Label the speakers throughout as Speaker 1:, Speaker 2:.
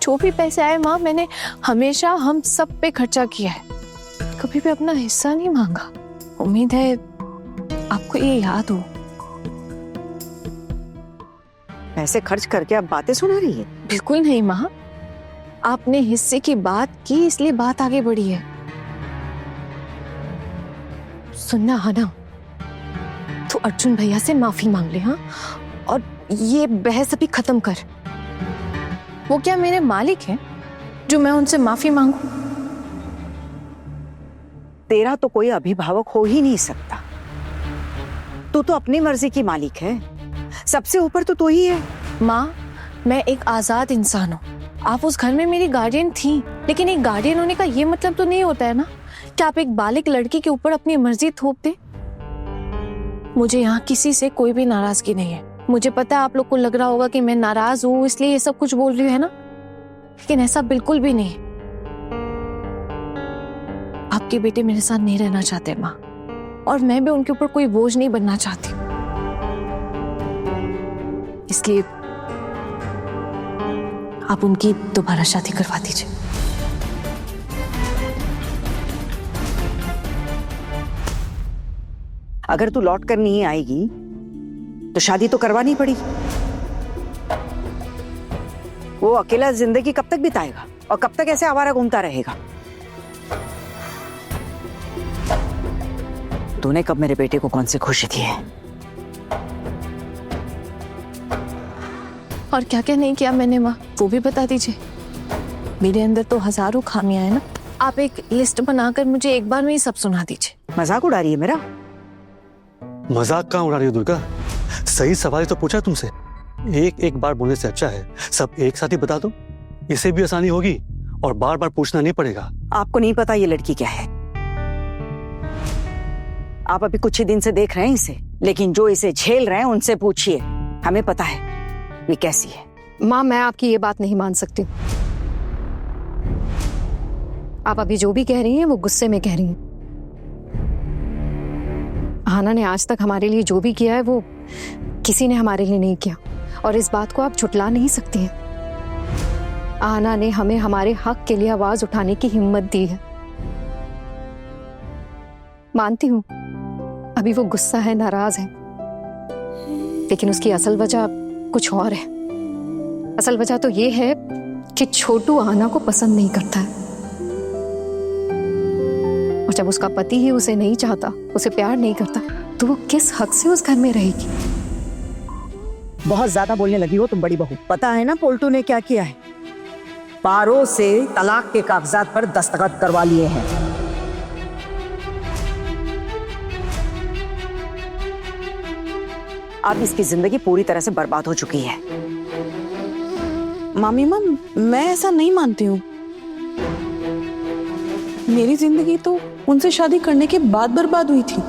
Speaker 1: जो भी पैसे आए माँ, मैंने हमेशा हम सब पे खर्चा किया है, कभी भी अपना हिस्सा नहीं मांगा। उम्मीद है आपको ये याद हो।
Speaker 2: पैसे खर्च करके आप बातें सुना रही है?
Speaker 1: बिल्कुल नहीं माँ, आपने हिस्से की बात की इसलिए बात आगे बढ़ी है। सुनना है ना, तो अर्जुन भैया से माफी मांग ले, हाँ, और ये बहस अभी खत्म कर। वो क्या मेरे मालिक हैं जो मैं उनसे माफी मांगू?
Speaker 2: तेरा तो कोई अभिभावक हो ही नहीं सकता। तू तो अपनी मर्जी की मालिक है, सबसे ऊपर तो तू ही है।
Speaker 1: माँ, मैं एक आजाद इंसान हूँ। आप उस घर में मेरी गार्डियन थी, लेकिन एक गार्डियन होने का ये मतलब तो नहीं होता है ना कि आप एक बालिग लड़की के ऊपर अपनी मर्जी थोप दे। मुझे यहाँ किसी से कोई भी नाराजगी नहीं है। मुझे पता है आप लोग को लग रहा होगा कि मैं नाराज हूँ इसलिए ये सब कुछ बोल रही हूँ, है ना, लेकिन ऐसा बिल्कुल भी नहीं। आपके बेटे मेरे साथ नहीं रहना चाहते माँ, और मैं भी उनके ऊपर कोई बोझ नहीं बनना चाहती, इसलिए आप उनकी दोबारा शादी करवा दीजिए।
Speaker 2: अगर तू लौट कर नहीं आएगी तो शादी तो करवानी पड़ी। वो अकेला जिंदगी कब तक बिताएगा और कब तक ऐसे आवारा घूमता रहेगा? तूने कब मेरे बेटे को कौन सी खुशी दी है?
Speaker 1: और क्या क्या नहीं किया मैंने माँ, वो भी बता दीजिए। मेरे अंदर तो हजारों खामियां हैं ना, आप एक लिस्ट बनाकर मुझे एक बार में ही सब सुना दीजिए।
Speaker 2: मजाक उड़ा रही है मेरा?
Speaker 3: मजाक कहाँ उड़ा रही हो दुर्गा? सही सवाल तो पूछा तुमसे। एक एक बार बोलने से अच्छा है सब एक साथ ही बता दो, इसे भी आसानी होगी और बार बार पूछना नहीं पड़ेगा।
Speaker 2: आपको नहीं पता ये लड़की क्या है। आप अभी कुछ ही दिन से देख रहे हैं इसे, लेकिन जो इसे झेल रहे हैं उनसे पूछिए, हमें पता है ये कैसी है।
Speaker 4: माँ, मैं आपकी ये बात नहीं मान सकती। आप अभी जो भी कह रही हैं वो गुस्से में कह रही हैं। आहाना ने आज तक हमारे लिए जो भी किया है वो किसी ने हमारे लिए नहीं किया, और इस बात को आप झुटला नहीं सकती हैं। आहाना ने हमें हमारे हक के लिए आवाज उठाने की हिम्मत दी है। मानती हूं अभी वो गुस्सा है, नाराज है, लेकिन उसकी असल वजह कुछ और है। असल वजह तो ये है कि छोटू आहाना को पसंद नहीं करता है, और जब उसका पति ही उसे नहीं चाहता, उसे प्यार नहीं करता, तो वो किस हक से उस घर में रहेगी?
Speaker 2: बहुत ज्यादा बोलने लगी हो तुम बड़ी बहू। पता है ना पोल्टू ने क्या किया है? पारो से तलाक के कागजात पर दस्तखत करवा लिए हैं। अब इसकी जिंदगी पूरी तरह से बर्बाद हो चुकी है।
Speaker 5: मामी माँ, मैं ऐसा नहीं मानती हूँ। मेरी जिंदगी तो उनसे शादी करने के बाद बर्बाद हुई थी।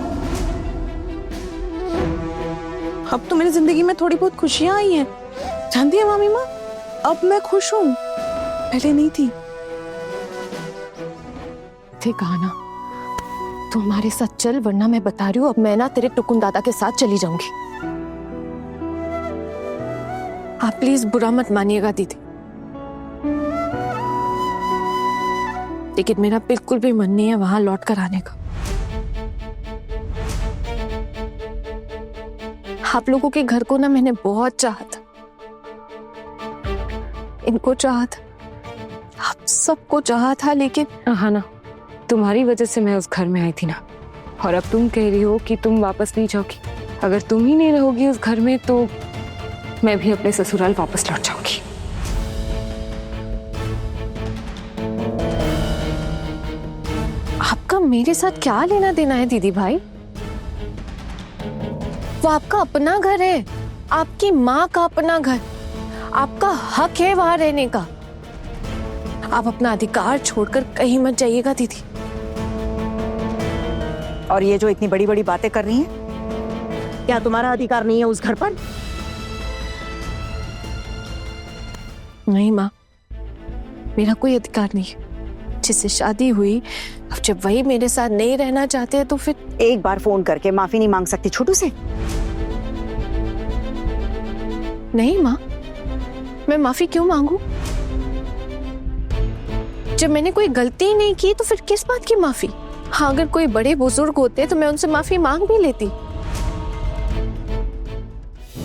Speaker 5: अब तो मेरी जिंदगी में थोड़ी बहुत खुशियां आई हैं। जानती है मामी माँ, अब मैं खुश हूँ, पहले नहीं थी।
Speaker 1: ठीक आहाना, तू हमारे साथ चल, वरना मैं बता रही हूँ अब मैं ना तेरे टुकुन दादा के साथ चली जाऊंगी। आप प्लीज बुरा मत मानिएगा दीदी, लेकिन मेरा बिल्कुल भी मन नहीं है वहां लौट कर आने का। आप लोगों के घर को ना मैंने बहुत चाहा था, इनको चाहा था, आप सबको चाहा था, लेकिन
Speaker 6: हाँ ना, तुम्हारी वजह से मैं उस घर में आई थी ना, और अब तुम कह रही हो कि तुम वापस नहीं जाओगी। अगर तुम ही नहीं रहोगी उस घर में तो मैं भी अपने ससुराल वापस लौट जाऊंगी।
Speaker 1: आपका मेरे साथ क्या लेना देना है दीदी भाई? वो आपका अपना घर है, आपकी माँ का अपना घर, आपका हक है वहां रहने का। आप अपना अधिकार छोड़कर कहीं मत जाइएगा दीदी।
Speaker 2: और ये जो इतनी बड़ी बड़ी बातें कर रही हैं, क्या तुम्हारा अधिकार नहीं है उस घर पर?
Speaker 1: नहीं माँ, मेरा कोई अधिकार नहीं है। जिससे शादी हुई, अब जब वही मेरे साथ नहीं रहना चाहते हैं तो फिर
Speaker 2: एक बार फोन करके माफी नहीं मांग सकती छोटू से?
Speaker 1: नहीं माँ, मैं माफी क्यों मांगू? जब मैंने कोई गलती ही नहीं की तो फिर किस बात की माफी? हाँ, अगर कोई बड़े बुजुर्ग होते तो मैं उनसे माफी मांग भी लेती।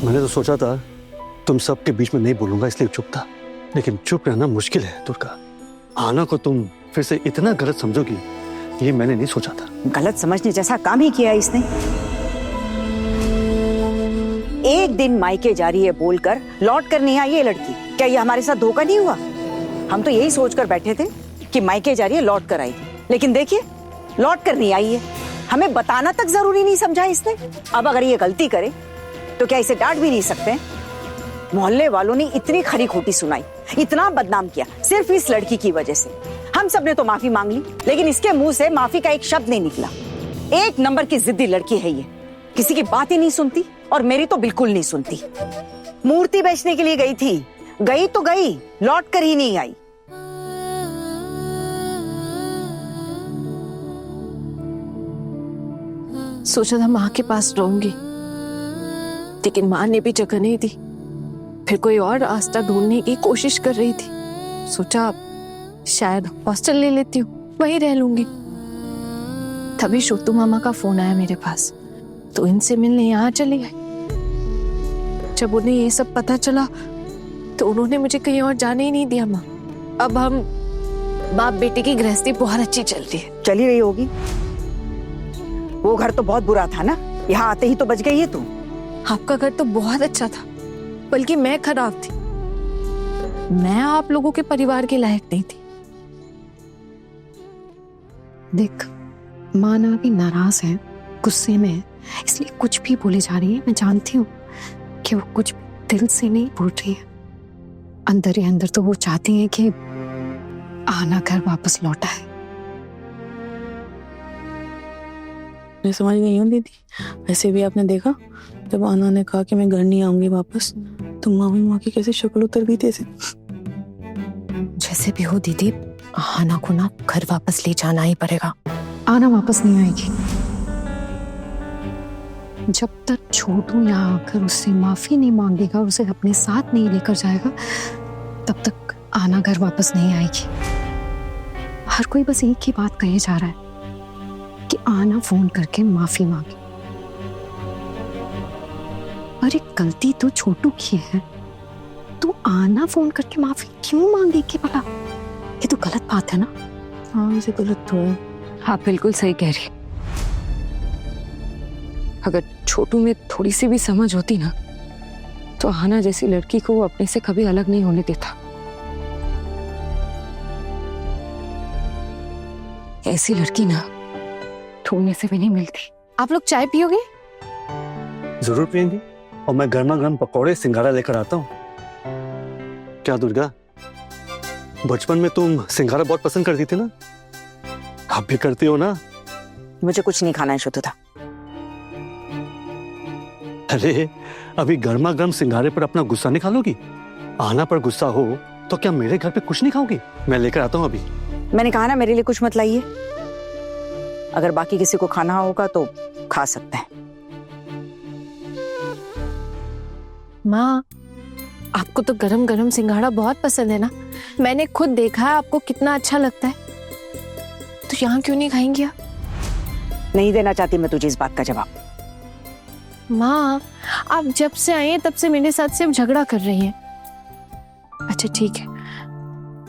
Speaker 3: मैंने तो सोचा था तुम सबके बीच में नहीं बोलूंगा, इसलिए चुप था, लेकिन चुप रहना मुश्किल है दुर्गा। आना को तुम फिर से इतना गलत समझोगी ये मैंने नहीं सोचा था।
Speaker 2: गलत समझने जैसा काम ही किया इसने। एक दिन मायके जा रही है बोलकर लौट कर नहीं आई ये लड़की। क्या ये हमारे साथ धोखा नहीं हुआ? हम तो यही सोचकर बैठे थे कि मायके जा रही है लौट कर आएगी, लेकिन देखिए लौट कर नहीं आई है। हमें बताना तक जरूरी नहीं समझा इसने। अब अगर ये गलती करे तो क्या इसे डांट भी नहीं सकते? मोहल्ले वालों ने इतनी खरी खोटी सुनाई, इतना बदनाम किया सिर्फ इस लड़की की वजह से। हम सब ने तो माफी मांग ली, लेकिन इसके मुंह से माफी का एक शब्द नहीं निकला। एक नंबर की जिद्दी लड़की है ये, किसी की बात ही नहीं सुनती और मेरी तो बिल्कुल नहीं सुनती। मूर्ति बेचने के लिए गई थी, गई तो गई, लौट कर ही नहीं आई।
Speaker 1: सोचा था माँ के पास रहूंगी, लेकिन माँ ने भी जगह नहीं दी। फिर कोई और रास्ता ढूंढने की कोशिश कर रही थी। सोचा शायद हॉस्टल ले लेती हूँ, वहीं रह लूंगी। तभी छोटू मामा का फोन आया मेरे पास, तो इनसे मिलने यहाँ चली गई। जब उन्हें ये सब पता चला तो उन्होंने मुझे कहीं और जाने ही नहीं दिया। माँ, अब हम बाप बेटे की गृहस्थी बहुत अच्छी चल रही है।
Speaker 2: चली रही होगी। वो घर तो बहुत बुरा था ना, यहाँ आते ही तो बच गई है तू।
Speaker 1: आपका घर तो बहुत अच्छा था, बल्कि मैं खराब थी। मैं आप लोगों के परिवार के लायक नहीं थी।
Speaker 4: देख, माँ ना भी नाराज है, गुस्से में है, इसलिए कुछ भी बोले जा रही है। मैं जानती हूँ कि वो कुछ दिल से नहीं बोल रही है। अंदर ही अंदर तो वो चाहती है कि आना घर वापस लौटा है।
Speaker 5: मैं समझ गई हूँ दीदी। वैसे भी आपने देखा जब आना ने कहा कि मैं घर नहीं आऊंगी वापस, तो माँ की कैसे शक्ल उतर गई थी ऐसे।
Speaker 4: जैसे भी हो दीदी, आना को ना घर वापस ले जाना ही पड़ेगा। आना वापस नहीं आएगी जब तक छोटू यहाँ आकर उससे माफी नहीं मांगेगा और उसे अपने साथ नहीं लेकर जाएगा, तब तक आना घर वापस नहीं आएगी। हर कोई बस एक ही बात कहे जा रहा है कि आना फोन करके माफी मांगे। अरे गलती तो छोटू की है, तो आना फोन करके माफी क्यों मांगेगी भला? ये तो गलत बात है ना।
Speaker 5: हाँ, इसे गलत तो है।
Speaker 6: आप बिल्कुल सही कह रही। अगर छोटू में थोड़ी सी भी समझ होती ना, तो आना जैसी लड़की को वो अपने से कभी अलग नहीं होने देता। ऐसी लड़की ना ढूंढने से भी नहीं मिलती।
Speaker 1: आप लोग चाय पियोगे?
Speaker 3: जरूर पियेंगे, और मैं गर्मा गर्म पकौड़े सिंघाड़ा लेकर आता हूँ। क्या दुर्गा, बचपन में तुम सिंघाड़ा बहुत पसंद करती थी ना? आप भी करती हो ना?
Speaker 2: मुझे कुछ नहीं खाना है शुद्धता।
Speaker 3: अरे अभी गर्मा गर्म सिंघाड़े पर अपना गुस्सा निकालोगी? आना पर गुस्सा हो तो क्या मेरे घर पे कुछ नहीं खाओगी? मैं लेकर आता हूँ अभी।
Speaker 2: मैंने कहा ना मेरे लिए कुछ मत लाइए। अगर बाकी किसी को खाना होगा तो खा सकते हैं।
Speaker 1: माँ, आपको तो गरम गरम सिंघाड़ा बहुत पसंद है ना? मैंने खुद देखा है आपको कितना अच्छा लगता है। तो यहाँ क्यों नहीं खाएंगी आप?
Speaker 2: नहीं देना चाहती मैं तुझे इस बात का जवाब।
Speaker 1: माँ, आप जब से आए हैं तब से मेरे साथ सिर्फ झगड़ा कर रही हैं। अच्छा ठीक है,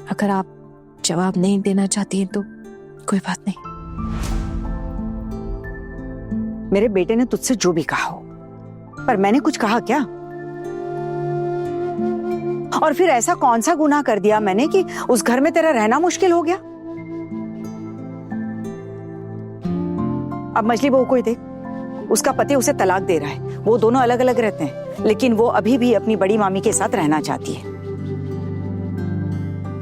Speaker 1: अगर आप जवाब नहीं देना चाहती हैं तो कोई बात नहीं।
Speaker 2: मेरे बेटे ने तुझसे जो भी कहा हो, पर मैंने कुछ कहा क्या? और फिर ऐसा कौन सा गुनाह कर दिया मैंने कि उस घर में तेरा रहना मुश्किल हो गया? अब मछली बहू को ही देख, उसका पति उसे तलाक दे रहा है। वो दोनों अलग अलग रहते हैं, लेकिन वो अभी भी अपनी बड़ी मामी के साथ रहना चाहती है।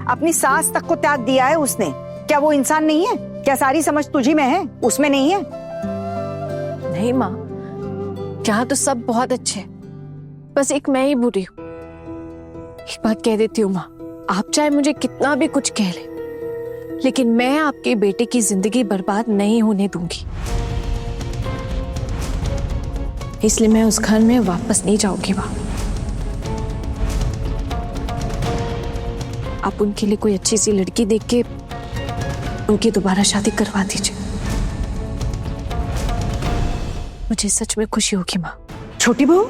Speaker 2: अपनी सास तक को त्याग दिया है उसने। क्या वो इंसान नहीं है? क्या सारी समझ तुझी में है, उसमें नहीं है?
Speaker 1: नहीं माँ, यहाँ तो सब बहुत अच्छे हैं, बस एक मैं ही बुरी हूँ। एक बात कह देती हूँ माँ, आप चाहे मुझे कितना भी कुछ कह ले, लेकिन मैं आपके बेटे की जिंदगी बर्बाद नहीं होने दूंगी। इसलिए मैं उस घर में वापस नहीं जाऊंगी। वहां आप उनके लिए कोई अच्छी सी लड़की देख के उनकी दोबारा शादी करवा दीजिए। मुझे सच में खुशी होगी माँ।
Speaker 2: छोटी बहू,